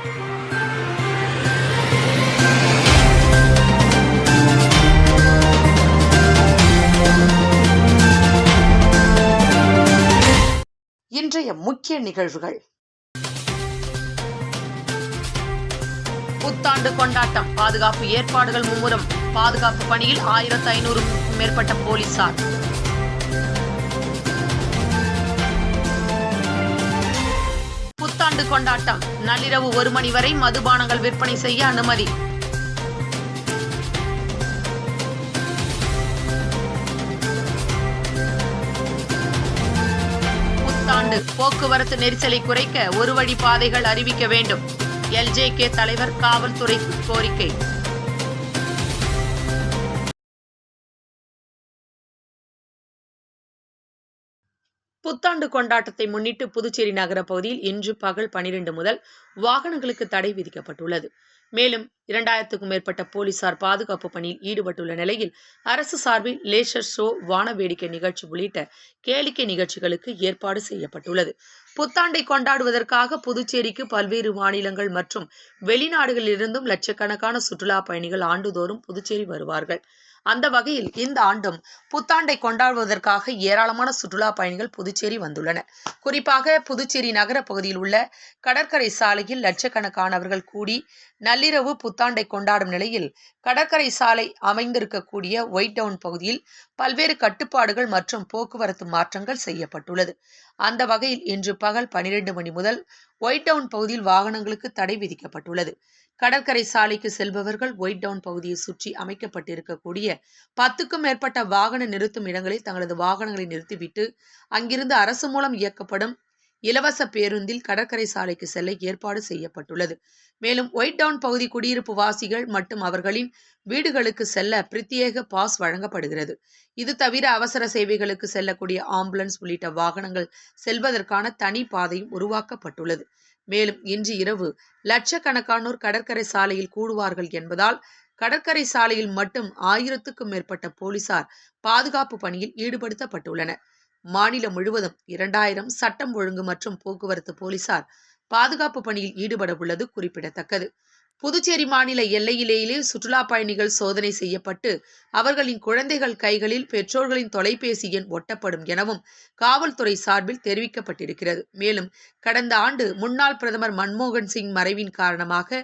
இன்றைய முக்கிய நிகழ்வுகள். புத்தாண்டு கொண்டாட்டம், பாதுகாப்பு ஏற்பாடுகள் மும்முரம். பாதுகாப்பு பணியில் 1500க்கும் மேற்பட்ட போலீசார். புத்தாண்டு கொண்டாட்டம், நள்ளிரவு 1 மணி வரை மதுபானங்கள் விற்பனை செய்ய அனுமதி. புத்தாண்டு போக்குவரத்து நெரிசலை குறைக்க ஒரு வழி பாதைகள் அறிவிக்க வேண்டும். LJK தலைவர் காவல்துறைக்கு கோரிக்கை. புத்தாண்டு கொண்டாட்டத்தை முன்னிட்டு புதுச்சேரி நகர பகுதியில் இன்று பகல் 12 முதல் வாகனங்களுக்கு தடை விதிக்கப்பட்டுள்ளது. மேலும் 2000க்கும் மேற்பட்ட போலீசார் பாதுகாப்பு பணியில் ஈடுபட்டுள்ள நிலையில் அரசு சார்பில் லேசர் ஷோ, வான வேடிக்கை நிகழ்ச்சி உள்ளிட்ட கேளிக்கை நிகழ்ச்சிகளுக்கு ஏற்பாடு செய்யப்பட்டுள்ளது. புத்தாண்டை கொண்டாடுவதற்காக புதுச்சேரிக்கு பல்வேறு மாநிலங்கள் மற்றும் வெளிநாடுகளிலிருந்தும் லட்சக்கணக்கான சுற்றுலா பயணிகள் ஆண்டுதோறும் புதுச்சேரி வருவார்கள். அந்த வகையில் இந்த ஆண்டும் புத்தாண்டை கொண்டாடுவதற்காக ஏராளமான சுற்றுலா பயணிகள் புதுச்சேரி வந்துள்ளனர். குறிப்பாக புதுச்சேரி நகர பகுதியில் உள்ள கடற்கரை சாலையில் லட்சக்கணக்கானவர்கள் கூடி நள்ளிரவு புத்தாண்டை கொண்டாடும் நிலையில் கடற்கரை சாலை அமைந்திருக்கக்கூடிய ஒயிட் டவுன் பகுதியில் பல்வேறு கட்டுப்பாடுகள் மற்றும் போக்குவரத்து மாற்றங்கள் செய்யப்பட்டுள்ளது. அந்த வகையில் இன்று பகல் 12 மணி முதல் ஒயிட் டவுன் பகுதியில் வாகனங்களுக்கு தடை விதிக்கப்பட்டுள்ளது. கடற்கரை சாலைக்கு செல்பவர்கள் ஒயிட் டவுன் பகுதியை சுற்றி அமைக்கப்பட்டிருக்கக்கூடிய 10க்கும் மேற்பட்ட வாகன நிறுத்தும் இடங்களில் தங்களது வாகனங்களை நிறுத்திவிட்டு அங்கிருந்து அரசு மூலம் இயக்கப்படும் இலவச பேருந்தில் கடற்கரை சாலைக்கு செல்ல ஏற்பாடு செய்யப்பட்டுள்ளது. மேலும் ஒயிட் டவுன் பகுதி குடியிருப்பு வாசிகள் மற்றும் அவர்களின் வீடுகளுக்கு செல்ல பிரத்யேக பாஸ் வழங்கப்படுகிறது. இது தவிர அவசர சேவைகளுக்கு செல்லக்கூடிய ஆம்புலன்ஸ் உள்ளிட்ட வாகனங்கள் செல்வதற்கான தனி பாதையும் உருவாக்கப்பட்டுள்ளது. மேலும் இன்று இரவு லட்சக்கணக்கானோர் கடற்கரை சாலையில் கூடுவார்கள் என்பதால் கடற்கரை சாலையில் மட்டும் 1000க்கும் மேற்பட்ட போலீசார் பாதுகாப்பு பணியில் ஈடுபடுத்தப்பட்டுள்ளனர். மாநிலம் முழுவதும் 2000 சட்டம் ஒழுங்கு மற்றும் போக்குவரத்து போலீசார் பாதுகாப்பு பணியில் ஈடுபட உள்ளது குறிப்பிடத்தக்கது. புதுச்சேரி மாநில எல்லையிலேயே சுற்றுலா பயணிகள் சோதனை செய்யப்பட்டு அவர்களின் குழந்தைகள் கைகளில் பெற்றோர்களின் தொலைபேசி எண் ஒட்டப்படும் எனவும் காவல்துறை சார்பில் தெரிவிக்கப்பட்டிருக்கிறது. மேலும் கடந்த ஆண்டு முன்னாள் பிரதமர் மன்மோகன் சிங் மறைவின் காரணமாக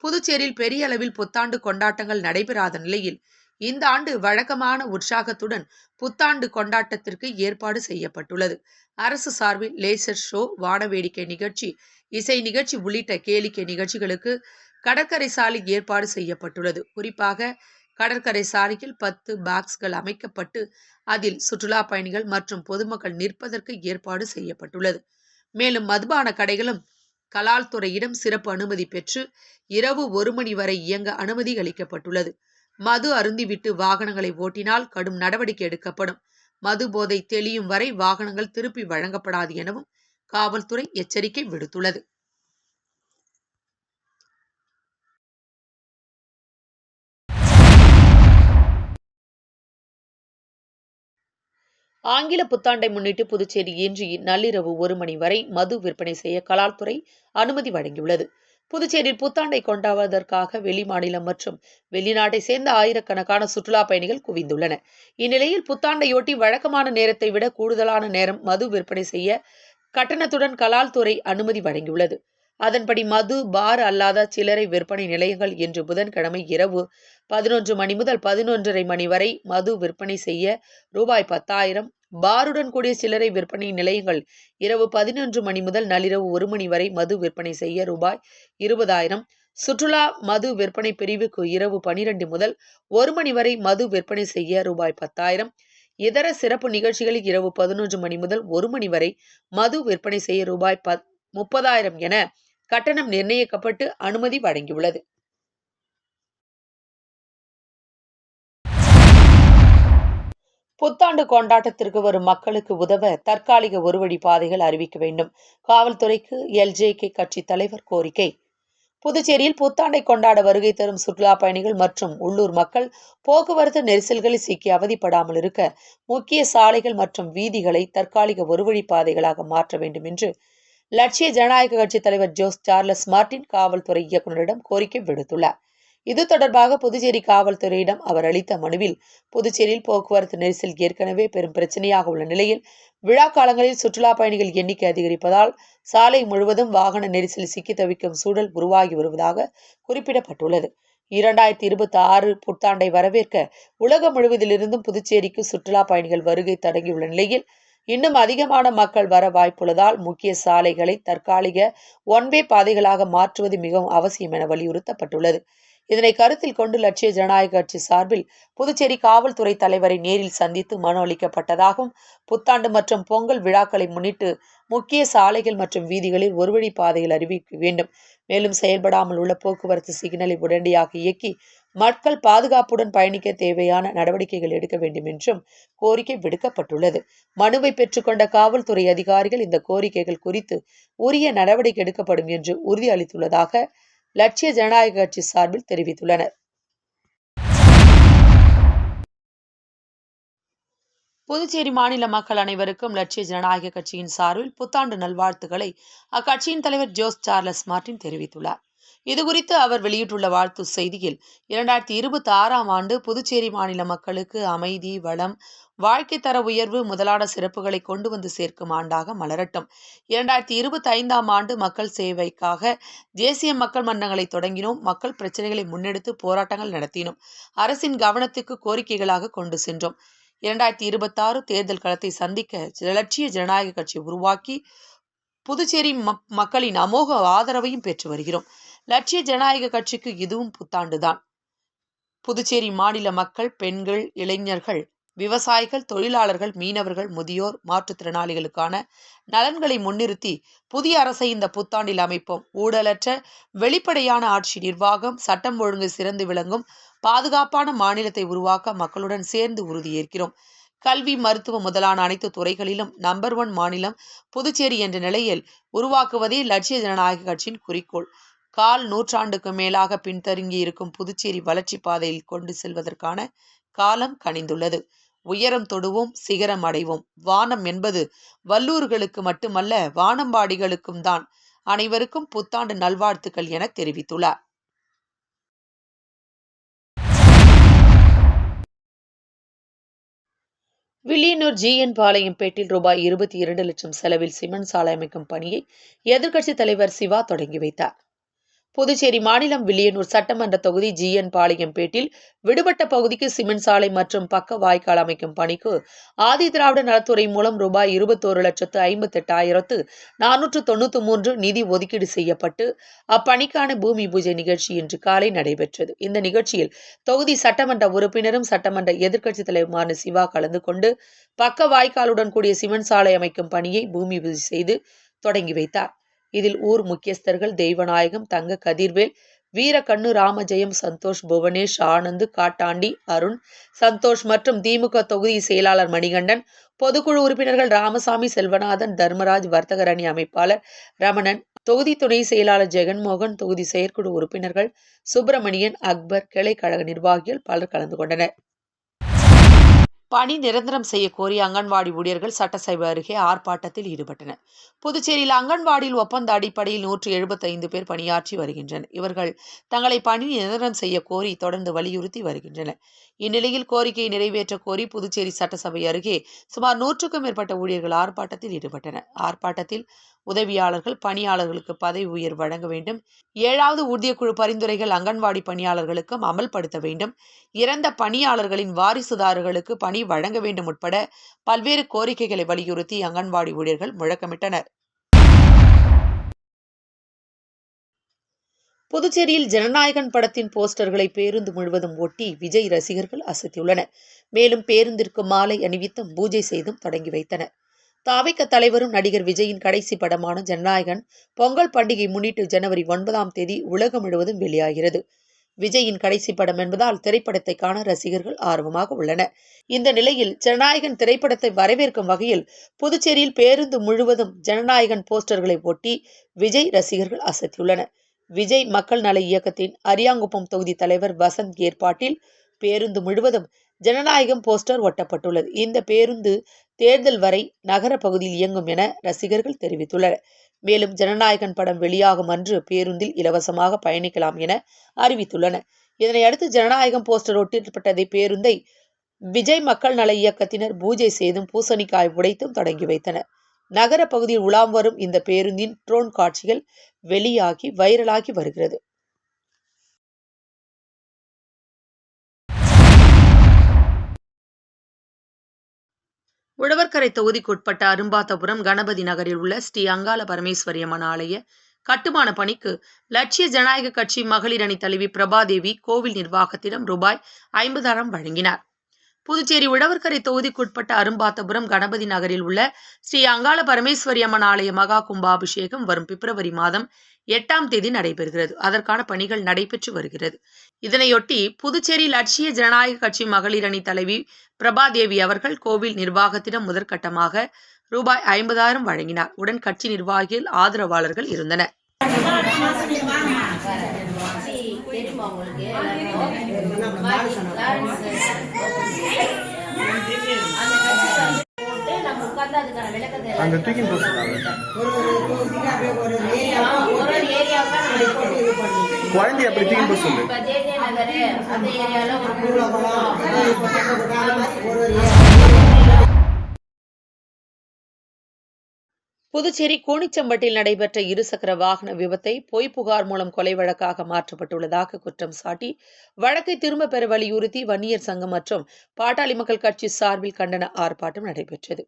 புதுச்சேரியில் பெரிய அளவில் புத்தாண்டு கொண்டாட்டங்கள் நடைபெறாத நிலையில் இந்த ஆண்டு வழக்கமான உற்சாகத்துடன் புத்தாண்டு கொண்டாட்டத்திற்கு ஏற்பாடு செய்யப்பட்டுள்ளது. அரசு சார்பில் லேசர் ஷோ, வான வேடிக்கை நிகழ்ச்சி, இசை நிகழ்ச்சி உள்ளிட்ட கேளிக்கை நிகழ்ச்சிகளுக்கு கடற்கரை சாலை ஏற்பாடு செய்யப்பட்டுள்ளது. குறிப்பாக கடற்கரை சாலையில் 10 பாக்ஸ்கள் அமைக்கப்பட்டு அதில் சுற்றுலா பயணிகள் மற்றும் பொதுமக்கள் நிற்பதற்கு ஏற்பாடு செய்யப்பட்டுள்ளது. மேலும் மதுபான கடைகளும் கலால் துறையிடம் சிறப்பு அனுமதி பெற்று இரவு 1 மணி வரை இயங்க அனுமதி அளிக்கப்பட்டுள்ளது. மது அருந்திவிட்டு வாகனங்களை ஓட்டினால் கடும் நடவடிக்கை எடுக்கப்படும். மது போதை தெளியும் வரை வாகனங்கள் திருப்பி வழங்கப்படாது எனவும் காவல்துறை எச்சரிக்கை விடுத்துள்ளது. ஆங்கில புத்தாண்டை முன்னிட்டு புதுச்சேரி இன்று நள்ளிரவு 1 மணி வரை மது விற்பனை செய்ய கலால்துறை அனுமதி வழங்கியுள்ளது. புதுச்சேரியில் புத்தாண்டை கொண்டாடுவதற்காக வெளிமாநிலம் மற்றும் வெளிநாட்டை சேர்ந்த ஆயிரக்கணக்கான சுற்றுலா பயணிகள் குவிந்துள்ளனர். இந்நிலையில் புத்தாண்டையொட்டி வழக்கமான நேரத்தை விட கூடுதலான நேரம் மது விற்பனை செய்ய கட்டணத்துடன் கலால்துறை அனுமதி வழங்கியுள்ளது. அதன்படி மது பார் அல்லாத சில்லறை விற்பனை நிலையங்கள் இன்று புதன்கிழமை இரவு 11 மணி முதல் 11:30 மணி வரை மது விற்பனை செய்ய ரூபாய் 10,000, பாருடன் கூடிய சில்லறை விற்பனை நிலையங்கள் இரவு 11 மணி முதல் நள்ளிரவு 1 மணி வரை மது விற்பனை செய்ய ரூபாய் 20,000, சுற்றுலா மது விற்பனை பிரிவுக்கு இரவு 12 முதல் 1 மணி வரை மது விற்பனை செய்ய ரூபாய் 10,000, இதர சிறப்பு நிகழ்ச்சிகளில் இரவு 11 மணி முதல் 1 மணி வரை மது விற்பனை செய்ய ரூபாய் 30,000 என கட்டணம் நிர்ணயிக்கப்பட்டு அனுமதி வழங்கியுள்ளது. புத்தாண்டு கொண்டாட்டத்திற்கு வரும் மக்களுக்கு உதவ தற்காலிக ஒரு வழி பாதைகள் அறிவிக்க வேண்டும். காவல்துறைக்கு LJK கட்சி தலைவர் கோரிக்கை. புதுச்சேரியில் புத்தாண்டை கொண்டாட வருகை தரும் சுற்றுலா பயணிகள் மற்றும் உள்ளூர் மக்கள் போக்குவரத்து நெரிசல்களில் சிக்கி அவதிப்படாமல் இருக்க முக்கிய சாலைகள் மற்றும் வீதிகளை தற்காலிக ஒரு வழி பாதைகளாக மாற்ற வேண்டும் என்று லட்சிய ஜனநாயக கட்சி தலைவர் ஜோஸ் சார்லஸ் மார்டின் காவல்துறை இயக்குநரிடம் கோரிக்கை விடுத்துள்ளார். இது தொடர்பாக புதுச்சேரி காவல்துறையிடம் அவர் அளித்த மனுவில், புதுச்சேரியில் போக்குவரத்து நெரிசல் ஏற்கனவே பெரும் பிரச்சனையாக உள்ள நிலையில் விழா காலங்களில் சுற்றுலா பயணிகள் எண்ணிக்கை அதிகரிப்பதால் சாலை முழுவதும் வாகன நெரிசல் சிக்கி தவிக்கும் சூழல் உருவாகி வருவதாக குறிப்பிடப்பட்டுள்ளது. 2026 புத்தாண்டை வரவேற்க உலகம் முழுவதிலிருந்தும் புதுச்சேரிக்கு சுற்றுலா பயணிகள் வருகை தொடங்கியுள்ள நிலையில் இன்னும் அதிகமான மக்கள் வர வாய்ப்புள்ளதால் முக்கிய சாலைகளை தற்காலிக ஒன்-வே பாதைகளாக மாற்றுவது மிகவும் அவசியம் என வலியுறுத்தப்பட்டுள்ளது. இதனை கருத்தில் கொண்டு லட்சிய ஜனநாயக கட்சி சார்பில் புதுச்சேரி காவல்துறை தலைவரை நேரில் சந்தித்து மனு அளிக்கப்பட்டதாகவும், புத்தாண்டு மற்றும் பொங்கல் விழாக்களை முன்னிட்டு முக்கிய சாலைகள் மற்றும் வீதிகளில் ஒருவழி பாதைகள் அறிவிக்க வேண்டும். மேலும் செயல்படாமல் உள்ள போக்குவரத்து சிக்னலை உடனடியாக இயக்கி மக்கள் பாதுகாப்புடன் பயணிக்க தேவையான நடவடிக்கைகள் எடுக்க வேண்டும் என்றும் கோரிக்கை விடுக்கப்பட்டுள்ளது. மனுவை பெற்றுக்கொண்ட காவல்துறை அதிகாரிகள் இந்த கோரிக்கைகள் குறித்து உரிய நடவடிக்கை எடுக்கப்படும் என்று உறுதியளித்துள்ளதாக லட்சிய ஜனநாயக கட்சி சார்பில் தெரிவித்துள்ளனர். புதுச்சேரி மாநில மக்கள் அனைவருக்கும் லட்சிய ஜனநாயக கட்சியின் சார்பில் புத்தாண்டு நல்வாழ்த்துக்களை அக்கட்சியின் தலைவர் ஜோஸ் சார்லஸ் மார்டின் தெரிவித்துள்ளார். இதுகுறித்து அவர் வெளியிட்டுள்ள வாழ்த்து செய்தியில், 2026ஆம் ஆண்டு புதுச்சேரி மாநில மக்களுக்கு அமைதி, வளம், வாழ்க்கை தர உயர்வு முதலான சிறப்புகளை கொண்டு வந்து சேர்க்கும் ஆண்டாக மலரட்டும். 2025ஆம் ஆண்டு மக்கள் சேவைக்காக தேசிய மக்கள் மன்றங்களை தொடங்கினோம். மக்கள் பிரச்சனைகளை முன்னெடுத்து போராட்டங்கள் நடத்தினோம். அரசின் கவனத்துக்கு கோரிக்கைகளாக கொண்டு சென்றோம். 2026 தேர்தல் களத்தை சந்திக்க லட்சிய ஜனநாயக கட்சி உருவாக்கி புதுச்சேரி மக்களின் அமோக ஆதரவையும் பெற்று வருகிறோம். லட்சிய ஜனநாயக கட்சிக்கு இதுவும் புத்தாண்டுதான். புதுச்சேரி மாநில மக்கள், பெண்கள், இளைஞர்கள், விவசாயிகள், தொழிலாளர்கள், மீனவர்கள், முதியோர், மாற்றுத்திறனாளிகளுக்கான நலன்களை முன்னிறுத்தி புதிய அரசை இந்த புத்தாண்டில் அமைப்போம். ஊழலற்ற வெளிப்படையான ஆட்சி, நிர்வாகம், சட்டம் ஒழுங்கு சிறந்து விளங்கும் பாதுகாப்பான மாநிலத்தை உருவாக்க மக்களுடன் சேர்ந்து உறுதியேற்கிறோம். கல்வி, மருத்துவம் முதலான அனைத்து துறைகளிலும் நம்பர் 1 மாநிலம் புதுச்சேரி என்ற நிலையில் உருவாக்குவதே லட்சிய ஜனநாயக கட்சியின் குறிக்கோள். கால் நூற்றாண்டுக்கு மேலாக பின்தங்கி இருக்கும் புதுச்சேரி வளர்ச்சி பாதையில் கொண்டு செல்வதற்கான காலம் கனிந்துள்ளது. உயரம் தொடுவோம், சிகரம் அடைவோம். வானம் என்பது வல்லூர்களுக்கு மட்டுமல்ல, வானம்பாடிகளுக்கும் தான். அனைவருக்கும் புத்தாண்டு நல்வாழ்த்துக்கள் என தெரிவித்துள்ளார். வில்லியனூர் ஜி.என். பாளையம்பேட்டில் ரூபாய் 22 லட்சம் செலவில் சிமெண்ட் சாலை அமைக்கும் பணியை எதிர்க்கட்சித் தலைவர் சிவா தொடங்கி வைத்தார். புதுச்சேரி மாநிலம் வில்லியனூர் சட்டமன்ற தொகுதி ஜி.என். பாளையம்பேட்டில் விடுபட்ட பகுதிக்கு சிமெண்ட் சாலை மற்றும் பக்க வாய்க்கால் அமைக்கும் பணிக்கு ஆதி திராவிட நலத்துறை மூலம் ரூபாய் 21,58,493 நிதி ஒதுக்கீடு செய்யப்பட்டு அப்பணிக்கான பூமி பூஜை நிகழ்ச்சி இன்று காலை நடைபெற்றது. இந்த நிகழ்ச்சியில் தொகுதி சட்டமன்ற உறுப்பினரும் சட்டமன்ற எதிர்க்கட்சித் தலைவருமான சிவா கலந்து கொண்டு பக்க வாய்க்காலுடன் கூடிய சிமெண்ட் சாலை அமைக்கும் பணியை பூமி பூஜை செய்து தொடங்கி வைத்தார். இதில் ஊர் முக்கியஸ்தர்கள் தெய்வநாயகம், தங்க கதிர்வேல், வீரக்கண்ணு, ராமஜெயம், சந்தோஷ், புவனேஷ், ஆனந்த், காட்டாண்டி, அருண், சந்தோஷ் மற்றும் திமுக தொகுதி செயலாளர் மணிகண்டன், பொதுக்குழு உறுப்பினர்கள் ராமசாமி, செல்வநாதன், தர்மராஜ், வர்த்தகர் அணி அமைப்பாளர் ரமணன், தொகுதி துணை செயலாளர் ஜெகன்மோகன், தொகுதி செயற்குழு உறுப்பினர்கள் சுப்பிரமணியன், அக்பர், கிளை கழக நிர்வாகிகள் பலர் கலந்து கொண்டனர். பணி நிரந்தரம் செய்ய கோரி அங்கன்வாடி ஊழியர்கள் சட்டசபை அருகே ஆர்ப்பாட்டத்தில் ஈடுபட்டனர். புதுச்சேரியில் அங்கன்வாடியில் ஒப்பந்த அடிப்படையில் 175 பேர் பணியாற்றி வருகின்றனர். இவர்கள் தங்களை பணி நிரந்தரம் செய்ய கோரி தொடர்ந்து வலியுறுத்தி வருகின்றனர். இந்நிலையில் கோரிக்கையை நிறைவேற்ற கோரி புதுச்சேரி சட்டசபை அருகே சுமார் 100க்கும் மேற்பட்ட ஊழியர்கள் ஆர்ப்பாட்டத்தில் ஈடுபட்டனர். ஆர்ப்பாட்டத்தில் உதவியாளர்கள், பணியாளர்களுக்கு பதவி உயர்வு வழங்க வேண்டும், 7வது ஊதியக்குழு பரிந்துரைகள் அங்கன்வாடி பணியாளர்களுக்கும் அமல்படுத்த வேண்டும், இறந்த பணியாளர்களின் வாரிசுதாரர்களுக்கு பணி வழங்க வேண்டும் உட்பட பல்வேறு கோரிக்கைகளை வலியுறுத்தி அங்கன்வாடி ஊழியர்கள் முழக்கமிட்டனர். புதுச்சேரியில் ஜனநாயகன் படத்தின் போஸ்டர்களை பேருந்து முழுவதும் ஒட்டி விஜய் ரசிகர்கள் அசத்தியுள்ளனர். மேலும் பேருந்திற்கு மாலை அணிவித்தும் பூஜை செய்தும் தொடங்கி வைத்தனர். தாவிக தலைவரும் நடிகர் விஜயின் கடைசி படமான ஜனநாயகன் பொங்கல் பண்டிகை முன்னிட்டு ஜனவரி 9ஆம் தேதி உலகம் முழுவதும் வெளியாகிறது. விஜயின் கடைசி படம் என்பதால் திரைப்படத்தை காண ரசிகர்கள் ஆர்வமாக உள்ளனர். இந்த நிலையில் ஜனநாயகன் திரைப்படத்தை வரவேற்கும் வகையில் புதுச்சேரியில் பேருந்து முழுவதும் ஜனநாயகன் போஸ்டர்களை ஒட்டி விஜய் ரசிகர்கள் அசத்தியுள்ளனர். விஜய் மக்கள் நல இயக்கத்தின் அரியாங்குப்பம் தொகுதி தலைவர் வசந்த் ஏற்பாட்டில் பேருந்து முழுவதும் ஜனநாயகம் போஸ்டர் ஒட்டப்பட்டுள்ளது. இந்த பேருந்து தேர்தல் வரை நகர பகுதியில் இயங்கும் என ரசிகர்கள் தெரிவித்துள்ளனர். மேலும் ஜனநாயகன் படம் வெளியாகும் அன்று பேருந்தில் இலவசமாக பயணிக்கலாம் என அறிவித்துள்ளனர். இதனையடுத்து ஜனநாயகம் போஸ்டர் ஒட்டப்பட்டதை பேருந்தை விஜய் மக்கள் நல இயக்கத்தினர் பூஜை செய்தும் பூசணிக்காய் உடைத்தும் தொடங்கி வைத்தனர். நகர பகுதியில் உலாம் வரும் இந்த பேருந்தின் ட்ரோன் காட்சிகள் வெளியாகி வைரலாகி வருகிறது. உழவர்கரை தொகுதிக்குட்பட்ட அரும்பாத்தபுரம் கணபதி நகரில் உள்ள ஸ்ரீ அங்காள பரமேஸ்வரி அம்மன் ஆலய கட்டுமான பணிக்கு லட்சிய ஜனநாயக கட்சி மகளிர் அணி தலைவி பிரபாதேவி கோவில் நிர்வாகத்திடம் ரூபாய் 50,000 வழங்கினார். புதுச்சேரி உழவர்கரை தொகுதிக்குட்பட்ட அரும்பாத்தபுரம் கணபதி நகரில் உள்ள ஸ்ரீ அங்காள பரமேஸ்வரி அம்மன் ஆலய மகா கும்பாபிஷேகம் வரும் பிப்ரவரி மாதம் 8ஆம் தேதி நடைபெறுகிறது. அதற்கான பணிகள் நடைபெற்று வருகிறது. இதனையொட்டி புதுச்சேரி லட்சிய ஜனநாயக கட்சி மகளிர் அணி தலைவி பிரபாதேவி அவர்கள் கோவில் நிர்வாகத்திடம் முதற்கட்டமாக ரூபாய் 50,000 வழங்கினார். உடன் கட்சி நிர்வாகிகள் ஆதரவாளர்கள் இருந்தனர். அந்த தூக்கி குழந்தை அப்படி தூக்கி போய் சொல்லு. புதுச்சேரி கூனிச்சம்பட்டில் நடைபெற்ற இருசக்கர வாகன விபத்தை பொய் புகார் மூலம் கொலை வழக்காக மாற்றப்பட்டுள்ளதாக குற்றம் சாட்டி வழக்கை திரும்ப பெற வலியுறுத்தி வன்னியர் சங்கம் மற்றும் பாட்டாளி மக்கள் கட்சி சார்பில் கண்டன ஆர்ப்பாட்டம் நடைபெற்றது.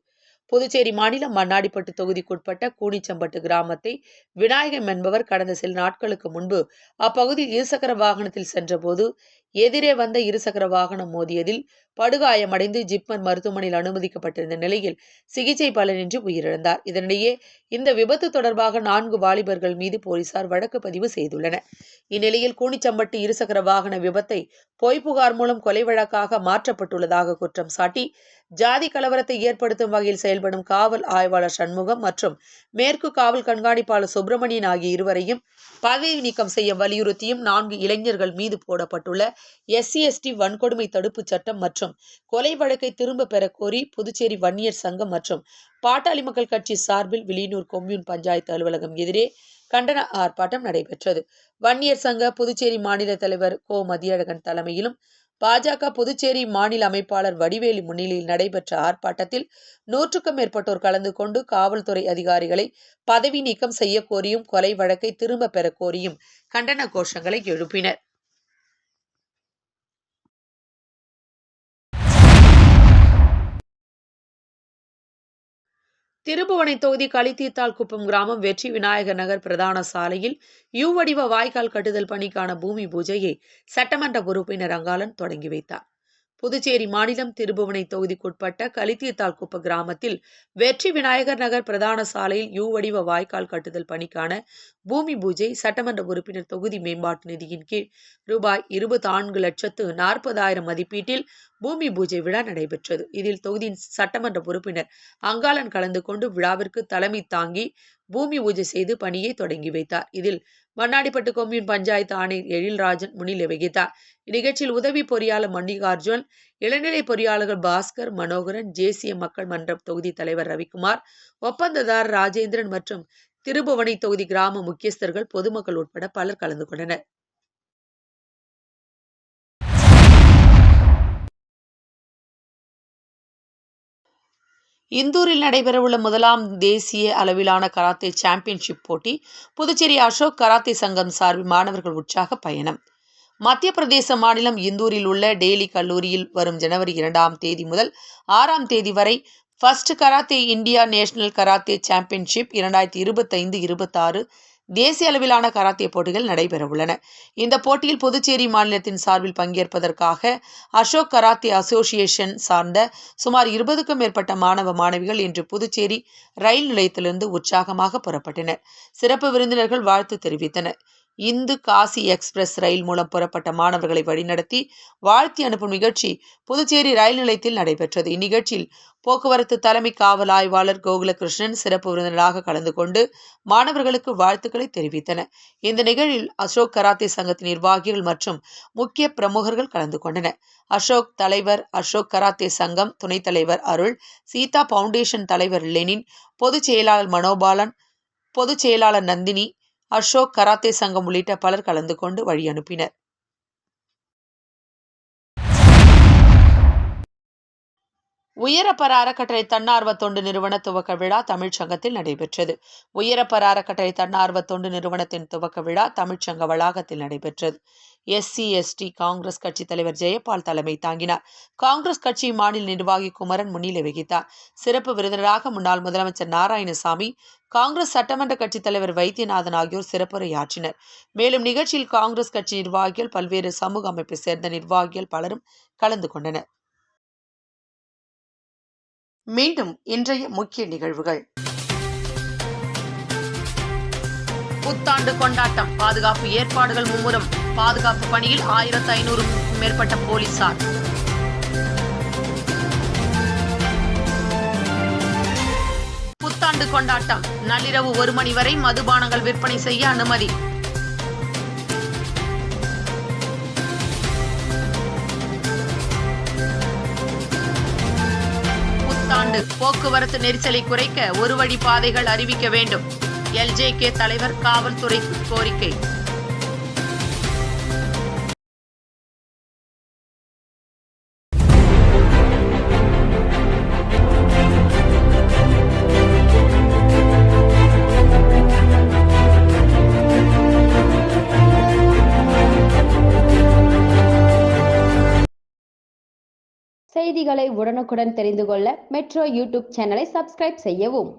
புதுச்சேரி மாநிலம் மண்ணாடிப்பட்டு தொகுதிக்குட்பட்ட கூனிச்சம்பட்டு கிராமத்தை விநாயகம் என்பவர் கடந்த சில நாட்களுக்கு முன்பு அப்பகுதியில் இருசக்கர வாகனத்தில் சென்றபோது எதிரே வந்த இருசக்கர வாகனம் மோதியதில் படுகாயமடைந்து ஜிப்மர் மருத்துவமனையில் அனுமதிக்கப்பட்டிருந்த நிலையில் சிகிச்சை பலனின்றி உயிரிழந்தார். இதனிடையே இந்த விபத்து தொடர்பாக 4 வாலிபர்கள் மீது போலீசார் வழக்கு பதிவு செய்துள்ளனர். இந்நிலையில் கூனிச்சம்பட்டு இருசக்கர வாகன விபத்தை பொய் புகார் மூலம் கொலை வழக்காக மாற்றப்பட்டுள்ளதாக குற்றம் சாட்டி ஜாதி கலவரத்தை ஏற்படுத்தும் வகையில் செயல்படும் காவல் ஆய்வாளர் சண்முகம் மற்றும் மேற்கு காவல் கண்காணிப்பாளர் சுப்பிரமணியன் ஆகிய இருவரையும் பதவி நீக்கம் செய்ய வலியுறுத்தியும் 4 இளைஞர்கள் மீது போடப்பட்டுள்ள SC/ST வன்கொடுமை தடுப்பு சட்டம் மற்றும் கொலை வழக்கை திரும்ப பெற கோரி புதுச்சேரி வன்னியர் சங்கம் மற்றும் பாட்டாளி மக்கள் கட்சி சார்பில் வில்லியனூர் கொம்யூன் பஞ்சாயத்து அலுவலகம் எதிரே கண்டன ஆர்ப்பாட்டம் நடைபெற்றது. வன்னியர் சங்க புதுச்சேரி மாநில தலைவர் கோ. மதியழகன் தலைமையிலும் பாஜக புதுச்சேரி மாநில அமைப்பாளர் வடிவேலு முன்னிலையில் நடைபெற்ற ஆர்ப்பாட்டத்தில் 100க்கும் மேற்பட்டோர் கலந்து கொண்டு காவல்துறை அதிகாரிகளை பதவி நீக்கம் செய்ய கோரியும் கொலை வழக்கை திரும்ப பெற கோரியும் கண்டன கோஷங்களை எழுப்பினர். திருபுவனை தொகுதி களித்தீர்த்தால்குப்பம் கிராமம் வெற்றி விநாயகர் நகர் பிரதான சாலையில் யூ வடிவ வாய்க்கால் கட்டுதல் பணிக்கான பூமி பூஜையை சட்டமன்ற உறுப்பினர் அங்காளன் தொடங்கி வைத்தார். புதுச்சேரி மாநிலம் திருபுவனை தொகுதிக்குட்பட்ட களித்தீர்த்தால்குப்பம் கிராமத்தில் வெற்றி விநாயகர் நகர் பிரதான சாலையில் யூ வடிவ வாய்க்கால் கட்டுதல் பணிக்கான பூமி பூஜை சட்டமன்ற உறுப்பினர் தொகுதி மேம்பாட்டு நிதியின் கீழ் ரூபாய் 24,40,000 மதிப்பீட்டில் பூமி பூஜை விழா நடைபெற்றது. இதில் தொகுதியின் சட்டமன்ற உறுப்பினர் அங்காளன் கலந்து கொண்டு விழாவிற்கு தலைமை தாங்கி பூமி பூஜை செய்து பணியை தொடங்கி வைத்தார். இதில் மண்ணாடிப்பட்டு கொம்யூன் பஞ்சாயத்து ஆணையர் எழில்ராஜன் முன்னிலை வகித்தார். இந்நிகழ்ச்சியில் உதவி பொறியாளர் மல்லிகார்ஜுன், இளநிலை பொறியாளர்கள் பாஸ்கர், மனோகரன், JCM மக்கள் மன்ற தொகுதி தலைவர் ரவிக்குமார், ஒப்பந்ததாரர் ராஜேந்திரன் மற்றும் திருபுவனை தொகுதி கிராம முக்கியஸ்தர்கள், பொதுமக்கள் உட்பட பலர் கலந்து கொண்டனர். இந்தூரில் நடைபெறவுள்ள 1ஆம் தேசிய அளவிலான கராத்தே சாம்பியன்ஷிப் போட்டி புதுச்சேரி அசோக் கராத்தே சங்கம் சார்பில் மாணவர்கள் உற்சாக பயணம். மத்திய பிரதேச மாநிலம் இந்தூரில் உள்ள டெய்லி கல்லூரியில் வரும் ஜனவரி 2ஆம் தேதி முதல் 6ஆம் தேதி வரை first karate India national karate championship 2025-26 தேசிய அளவிலான கராத்தே போட்டிகள் நடைபெறவுள்ளன. இந்த போட்டியில் புதுச்சேரி மாநிலத்தின் சார்பில் பங்கேற்பதற்காக அசோக் கராத்தே அசோசியேஷன் சார்ந்த சுமார் 20க்கும் மேற்பட்ட மாணவ மாணவிகள் இன்று புதுச்சேரி ரயில் நிலையத்திலிருந்து உற்சாகமாக புறப்பட்டனர். சிறப்பு விருந்தினர்கள் வாழ்த்து தெரிவித்தனர். இந்து காசி எக்ஸ்பிரஸ் ரயில் மூலம் புறப்பட்ட மாணவர்களை வழிநடத்தி வாழ்த்தி அனுப்பும் நிகழ்ச்சி புதுச்சேரி ரயில் நிலையத்தில் நடைபெற்றது. இந்நிகழ்ச்சியில் போக்குவரத்து தலைமை காவல் ஆய்வாளர் கோகுலகிருஷ்ணன் சிறப்பு விருந்தினராக கலந்து கொண்டு மாணவர்களுக்கு வாழ்த்துக்களை தெரிவித்தனர். இந்த நிகழ்வில் அசோக் கராத்தே சங்கத்தின் நிர்வாகிகள் மற்றும் முக்கிய பிரமுகர்கள் கலந்து கொண்டனர். அசோக் தலைவர், அசோக் கராத்தே சங்கம் துணைத் தலைவர் அருள், சீதா பவுண்டேஷன் தலைவர் லெனின், பொதுச் செயலாளர் மனோபாலன், பொதுச் செயலாளர் நந்தினி, அசோக் கராத்தே சங்கம் உள்ளிட்ட பலர் கலந்து கொண்டு வழி அனுப்பினர். உயரப்பர அறக்கட்டளை தன்னார்வ தொண்டு நிறுவன துவக்க விழா தமிழ்ச்சங்கத்தில் நடைபெற்றது. உயரப்பர அறக்கட்டளை தன்னார்வ தொண்டு நிறுவனத்தின் துவக்க விழா தமிழ்ச்சங்க வளாகத்தில் நடைபெற்றது. SC/ST காங்கிரஸ் கட்சி தலைவர் ஜெயபால் தலைமை தாங்கினார். காங்கிரஸ் கட்சி மாநில நிர்வாகி குமரன் முன்னிலை வகித்தார். சிறப்பு விருந்தினராக முன்னாள் முதலமைச்சர் நாராயணசாமி, காங்கிரஸ் சட்டமன்ற கட்சி தலைவர் வைத்தியநாதன் ஆகியோர் சிறப்புரையாற்றினர். மேலும் நிகழ்ச்சியில் காங்கிரஸ் கட்சி நிர்வாகிகள், பல்வேறு சமூக அமைப்பை சேர்ந்த நிர்வாகிகள் பலரும் கலந்து கொண்டனர். மீண்டும் இன்றைய முக்கிய நிகழ்வுகள். புத்தாண்டு கொண்டாட்டம், பாதுகாப்பு ஏற்பாடுகள் மும்முரம். பாதுகாப்பு பணியில் 1500க்கும் மேற்பட்ட போலீசார். புத்தாண்டு கொண்டாட்டம், நள்ளிரவு 1 மணி வரை மதுபானங்கள் விற்பனை செய்ய அனுமதி. புத்தாண்டு போக்குவரத்து நெரிசலை குறைக்க 1 வழி பாதைகள் அறிவிக்க வேண்டும். LJK தலைவர் காவல்துறைக்கு கோரிக்கை. செய்திகளை உடனுக்குடன் தெரிந்து கொள்ள மெட்ரோ யூடியூப் சேனலை சப்ஸ்கிரைப் செய்யவும்.